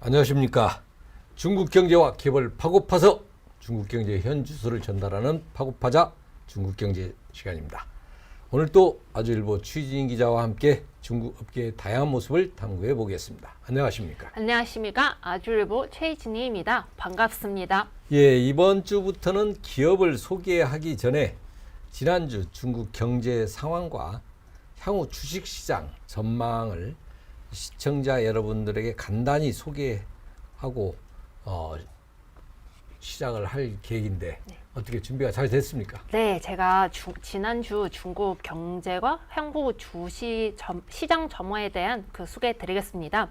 안녕하십니까. 중국 경제와 기업을 파고파서 중국 경제의 현주소를 전달하는 파고파자 중국 경제 시간입니다. 오늘 또 아주일보 취진 기자와 함께 중국 업계의 다양한 모습을 탐구해 보겠습니다. 안녕하십니까. 안녕하십니까. 아주일보 최진희입니다. 반갑습니다. 예, 이번 주부터는 기업을 소개하기 전에 지난주 중국 경제 상황과 향후 주식시장 전망을 시청자 여러분들에게 간단히 소개하고 시작을 할 계획인데 어떻게 준비가 잘 됐습니까? 네, 제가 지난주 중국 경제와 향후 시장 전망에 대한 소개 드리겠습니다.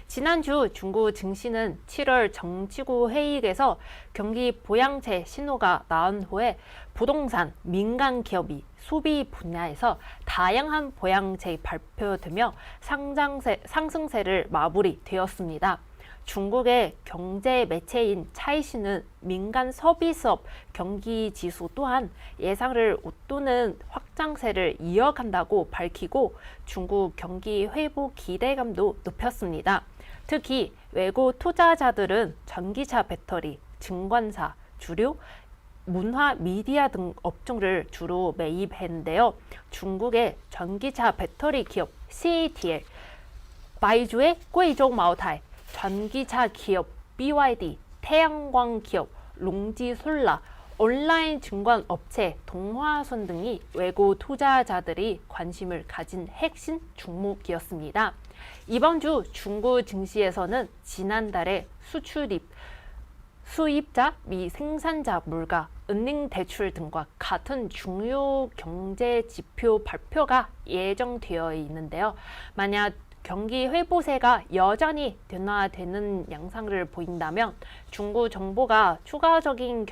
지난주 중국 증시는 7월 정치구 회의에서 경기 부양책 신호가 나온 후에 부동산, 민간 기업이 소비 분야에서 다양한 부양책이 발표되며 상승세를 마무리되었습니다. 중국의 경제 매체인 차이시는 민간 서비스업 경기 지수 또한 예상을 웃도는 확장세를 이어간다고 밝히고 중국 경기 회복 기대감도 높였습니다. 특히 외국 투자자들은 전기차 배터리, 증권사, 주류, 문화, 미디어 등 업종을 주로 매입했는데요. 중국의 전기차 배터리 기업 CATL, 바이주의贵州 茅台, 전기차 기업 BYD, 태양광 기업 롱지솔라, 온라인 증권 업체 동화선 등이 외국 투자자들이 관심을 가진 핵심 종목이었습니다. 이번 주 중국 증시에서는 지난달에 수입자 미 생산자 물가, 은행 대출 등과 같은 중요 경제 지표 발표가 예정되어 있는데요. 만약 경기 회복세가 여전히 둔화되는 양상을 보인다면 중국 정부가 추가적인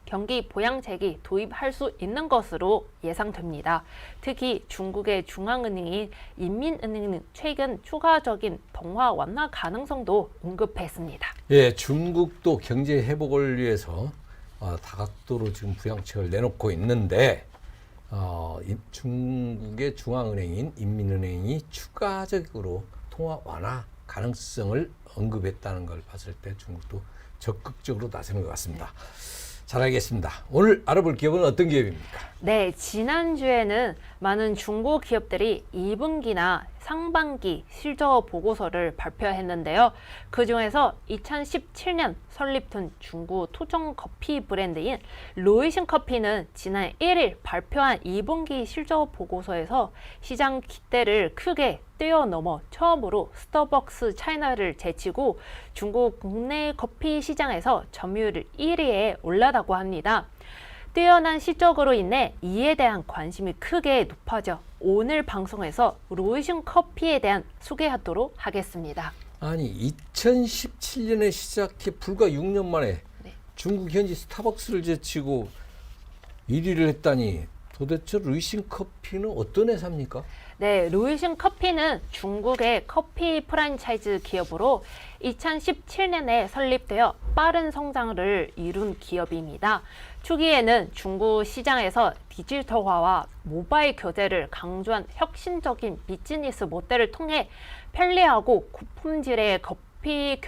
경기 부양책이 도입할 수 있는 것으로 예상됩니다. 특히 중국의 중앙은행인 인민은행은 최근 추가적인 동화 완화 가능성도 언급했습니다. 예, 중국도 경제 회복을 위해서 다각도로 지금 부양책을 내놓고 있는데 중국의 중앙은행인 인민은행이 추가적으로 통화 완화 가능성을 언급했다는 걸 봤을 때 중국도 적극적으로 나서는 것 같습니다. 잘 알겠습니다. 오늘 알아볼 기업은 어떤 기업입니까? 네, 지난주에는 많은 중국 기업들이 2분기나 상반기 실적 보고서를 발표했는데요. 그중에서 2017년 설립된 중국 토종 커피 브랜드인 루이싱 커피는 지난 1일 발표한 2분기 실적 보고서에서 시장 기대를 크게 뛰어넘어 처음으로 스타벅스 차이나를 제치고 중국 국내 커피 시장에서 점유율 1위에 올라다고 합니다. 뛰어난 실적으로 인해 이에 대한 관심이 크게 높아져 오늘 방송에서 루이싱 커피에 대한 소개하도록 하겠습니다. 아니 2017년에 시작해 불과 6년 만에 중국 현지 스타벅스를 제치고 1위를 했다니 도대체 루이싱 커피는 어떤 회사입니까? 네, 루이싱 커피는 중국의 커피 프랜차이즈 기업으로 2017년에 설립되어 빠른 성장을 이룬 기업입니다. 초기에는 중국 시장에서 디지털화와 모바일 교제를 강조한 혁신적인 비즈니스 모델을 통해 편리하고 고품질의 커피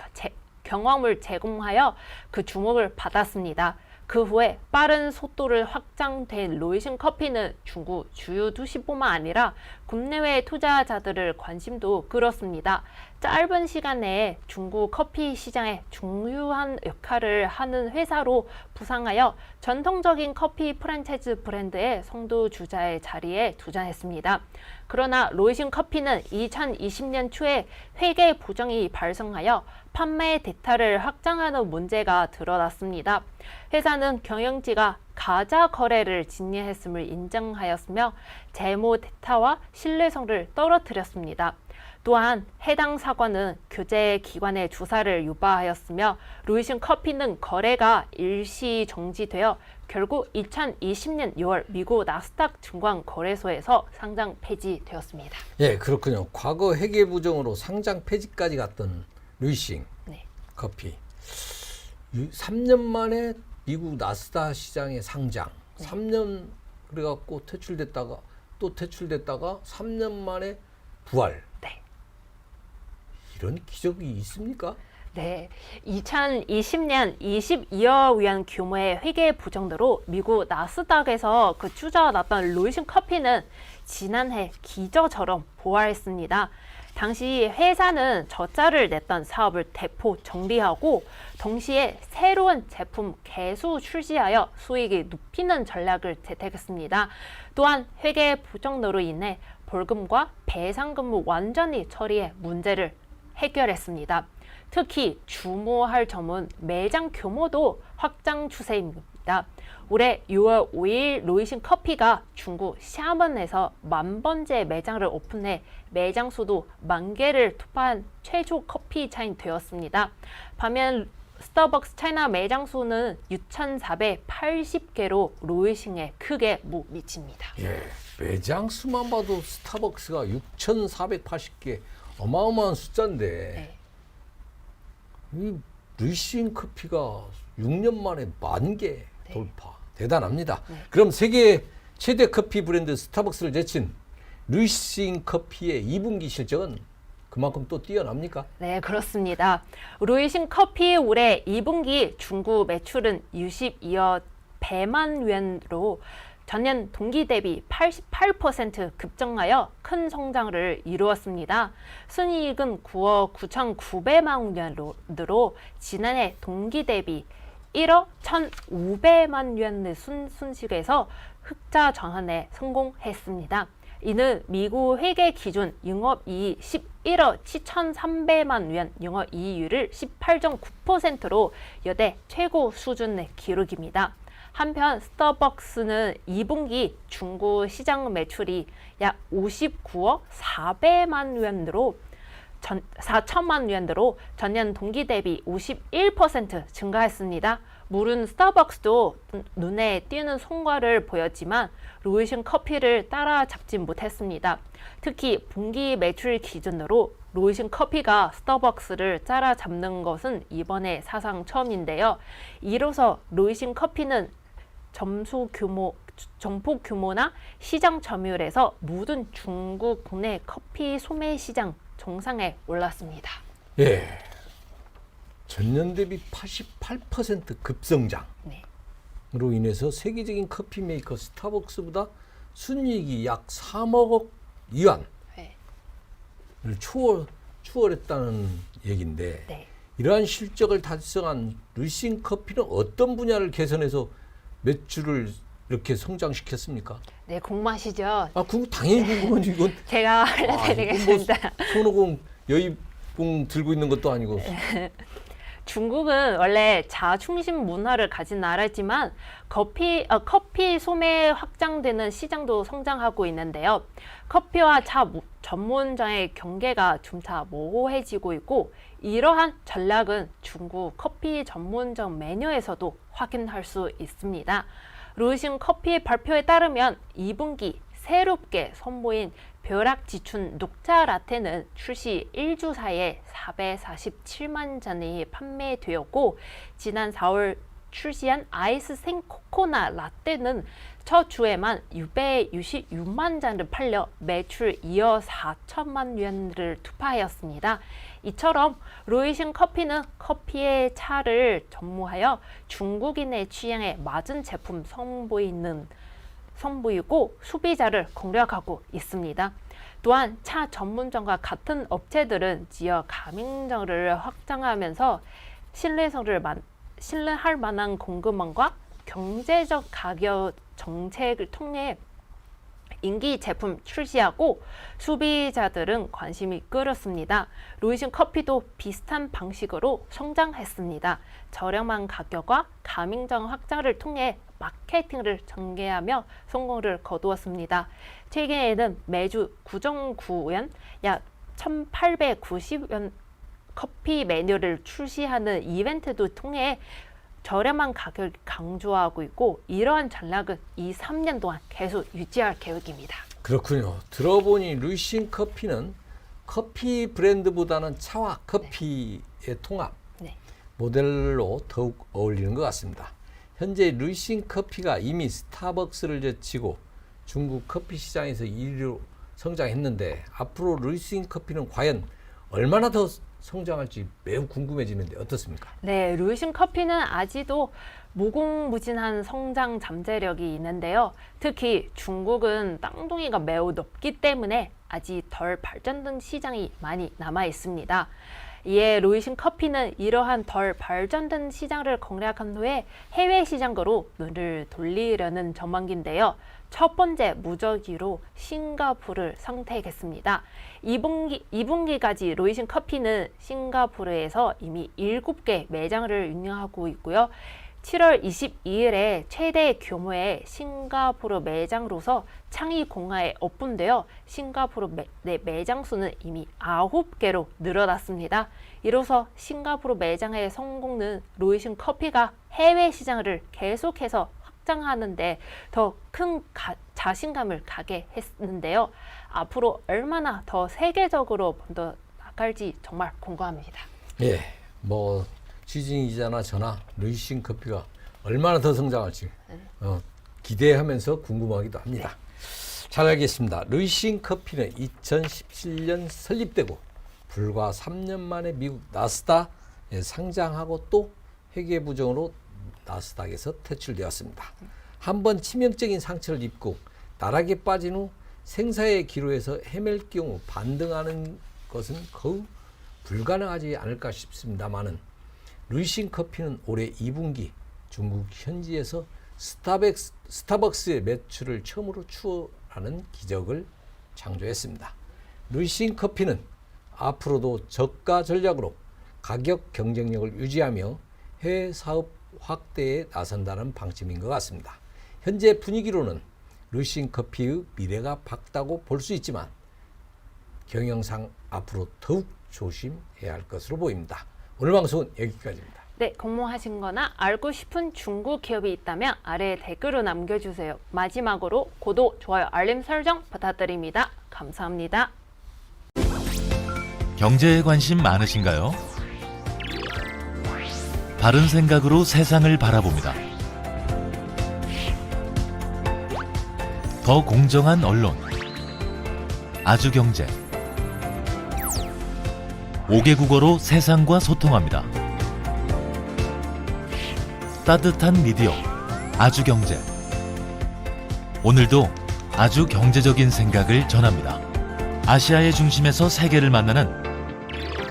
경험을 제공하여 그 주목을 받았습니다. 그 후에 빠른 속도를 확장된 루이싱 커피는 중국 주요 도시뿐만 아니라 국내외 투자자들의 관심도 끌었습니다. 짧은 시간 내에 중국 커피 시장에 중요한 역할을 하는 회사로 부상하여 전통적인 커피 프랜차이즈 브랜드의 선두주자의 자리에 도전했습니다. 그러나 루이싱 커피는 2020년 초에 회계 부정이 발생하여 판매 데이터를 확장하는 문제가 드러났습니다. 회사는 경영지가 가짜 거래를 진행했음을 인정하였으며 재무 데이터와 신뢰성을 떨어뜨렸습니다. 또한 해당 사과는 규제 기관의 조사를 유발하였으며 루이싱 커피는 거래가 일시 정지되어 결국 2020년 6월 미국 나스닥 증권 거래소에서 상장 폐지되었습니다. 예, 그렇군요. 과거 회계 부정으로 상장 폐지까지 갔던 루이싱 커피 3년 만에 미국 나스닥 시장에 상장 3년 그래갖고 퇴출됐다가 또 퇴출됐다가 3년 만에 부활. 이런 기적이 있습니까? 네, 2020년 22억 위안 규모의 회계 부정으로 미국 나스닥에서 그 투자났던 루이신 커피는 지난해 기저처럼 부활했습니다. 당시 회사는 적자를 냈던 사업을 대폭 정리하고 동시에 새로운 제품 개수 출시하여 수익을 높이는 전략을 채택했습니다. 또한 회계 부정으로 인해 벌금과 배상금을 완전히 처리해 문제를 해결했습니다. 특히 주목할 점은 매장 규모도 확장 추세입니다. 올해 6월 5일 루이신 커피가 중국 샤먼에서 10,000번째 매장을 오픈해 매장 수도 10,000개를突破한 최초 커피 차인 되었습니다. 반면 스타벅스 차이나 매장 수는 6,480개로 루이신에 크게 못 미칩니다. 예, 매장 수만 봐도 스타벅스가 6,480개 어마어마한 숫자인데 네. 이 루이신 커피가 6년 만에 10,000개 돌파. 대단합니다. 네. 그럼 세계 최대 커피 브랜드 스타벅스를 제친 루이신 커피의 2분기 실적은 그만큼 또 뛰어납니까? 네, 그렇습니다. 루이신 커피 올해 2분기 중국 매출은 62억 100만 위안으로 전년 동기 대비 88% 급증하여 큰 성장을 이루었습니다. 순이익은 9억 9,900만 위안으로 지난해 동기 대비 1억 1,500만 위안의 순식에서 흑자 전환에 성공했습니다. 이는 미국 회계 기준 영업이익 11억 7,300만 위안 영업이익률을 18.9%로 여대 최고 수준의 기록입니다. 한편 스타벅스는 2분기 중국 시장 매출이 약 59억 400만 위안으로 4천만 위안으로 전년 동기 대비 51% 증가했습니다. 물론 스타벅스도 눈에 띄는 성과를 보였지만 루이신 커피를 따라잡지 못했습니다. 특히 분기 매출 기준으로 루이신 커피가 스타벅스를 따라잡는 것은 이번에 사상 처음인데요. 이로써 루이신 커피는 점포 규모나 시장 점유율에서 모든 중국 국내 커피 소매 시장 정상에 올랐습니다. 예. 전년 대비 88% 급성장으로 네. 인해서 세계적인 커피 메이커 스타벅스보다 순이익이 약 3억 위안을 네. 추월했다는 얘기인데 네. 이러한 실적을 달성한 루이신 커피는 어떤 분야를 개선해서 매출을 이렇게 성장시켰습니까? 네, 궁금하시죠? 아, 당연히 궁금하지. 이건 제가 알려드리겠습니다. 손오공 여의봉 들고 있는 것도 아니고. 중국은 원래 자중심 문화를 가진 나라지만 커피 소매 확장되는 시장도 성장하고 있는데요. 커피와 차 전문점의 경계가 점차 모호해지고 있고 이러한 전략은 중국 커피 전문점 메뉴에서도 확인할 수 있습니다. 루이신 커피 발표에 따르면 2분기 새롭게 선보인 벼락지춘 녹차 라떼는 출시 1주 사이에 447만 잔이 판매되었고 지난 4월 출시한 아이스 생코코넛 라떼는 첫 주에만 666만 잔을 팔려 매출 2억 4천만 위안을突破하였습니다. 이처럼 루이신 커피는 커피의 차를 전무하여 중국인의 취향에 맞은 제품 선보이고 소비자를 공략하고 있습니다. 또한 차 전문점과 같은 업체들은 지역 가맹점을 확장하면서 신뢰할 만한 공급망과 경제적 가격 정책을 통해 인기 제품 출시하고 소비자들은 관심이 끌었습니다. 루이신 커피도 비슷한 방식으로 성장했습니다. 저렴한 가격과 가맹점 확장을 통해 마케팅을 전개하며 성공을 거두었습니다. 최근에는 매주 9.9원, 약 1,890원 커피 메뉴를 출시하는 이벤트도 통해 저렴한 가격을 강조하고 있고 이러한 전략은 2-3년 동안 계속 유지할 계획입니다. 그렇군요. 들어보니 루이신 커피는 커피 브랜드보다는 차와 커피의 통합 네. 모델로 더욱 어울리는 것 같습니다. 현재 루이신 커피가 이미 스타벅스를 제치고 중국 커피 시장에서 1위로 성장했는데 앞으로 루이신 커피는 과연 얼마나 더 성장할지 매우 궁금해지는데 어떻습니까? 네, 루이신 커피는 아직도 무궁무진한 성장 잠재력이 있는데요. 특히 중국은 땅덩이가 매우 높기 때문에 아직 덜 발전된 시장이 많이 남아 있습니다. 이에 루이신 커피는 이러한 덜 발전된 시장을 공략한 후에 해외 시장으로 눈을 돌리려는 전망인데요. 첫 번째 무적기로 싱가포르를 선택했습니다. 2분기까지 루이신 커피는 싱가포르에서 이미 7개 매장을 운영하고 있고요. 7월 22일에 최대 규모의 싱가포르 매장으로서 창의 공항에 오픈되어 싱가포르 매장 수는 이미 9개로 늘어났습니다. 이로써 싱가포르 매장의 성공은 루이신 커피가 해외 시장을 계속해서 확장하는데 더 큰 자신감을 가게 했는데요. 앞으로 얼마나 더 세계적으로 더 나갈지 정말 궁금합니다. 예, 뭐 취진희 기자나 저나 루이신 커피가 얼마나 더 성장할지 기대하면서 궁금하기도 합니다. 잘 알겠습니다. 루이신 커피는 2017년 설립되고 불과 3년 만에 미국 나스닥에 상장하고 또 회계 부정으로 나스닥에서 퇴출되었습니다. 한번 치명적인 상처를 입고 나락에 빠진 후 생사의 기로에서 헤맬 경우 반등하는 것은 거의 불가능하지 않을까 싶습니다만은 루이신 커피는 올해 2분기 중국 현지에서 스타벅스의 매출을 처음으로 추월하는 기적을 창조했습니다. 루이신 커피는 앞으로도 저가 전략으로 가격 경쟁력을 유지하며 해외 사업 확대에 나선다는 방침인 것 같습니다. 현재 분위기로는 루이신 커피의 미래가 밝다고 볼 수 있지만 경영상 앞으로 더욱 조심해야 할 것으로 보입니다. 오늘 방송은 여기까지입니다. 네, 공모하신 거나 알고 싶은 중국 기업이 있다면 아래 댓글로 남겨주세요. 마지막으로 구독, 좋아요, 알림 설정 부탁드립니다. 감사합니다. 경제에 관심 많으신가요? 바른 생각으로 세상을 바라봅니다. 더 공정한 언론, 아주경제. 5개 국어로 세상과 소통합니다. 따뜻한 미디어, 아주경제. 오늘도 아주 경제적인 생각을 전합니다. 아시아의 중심에서 세계를 만나는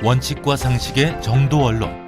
원칙과 상식의 정도 언론.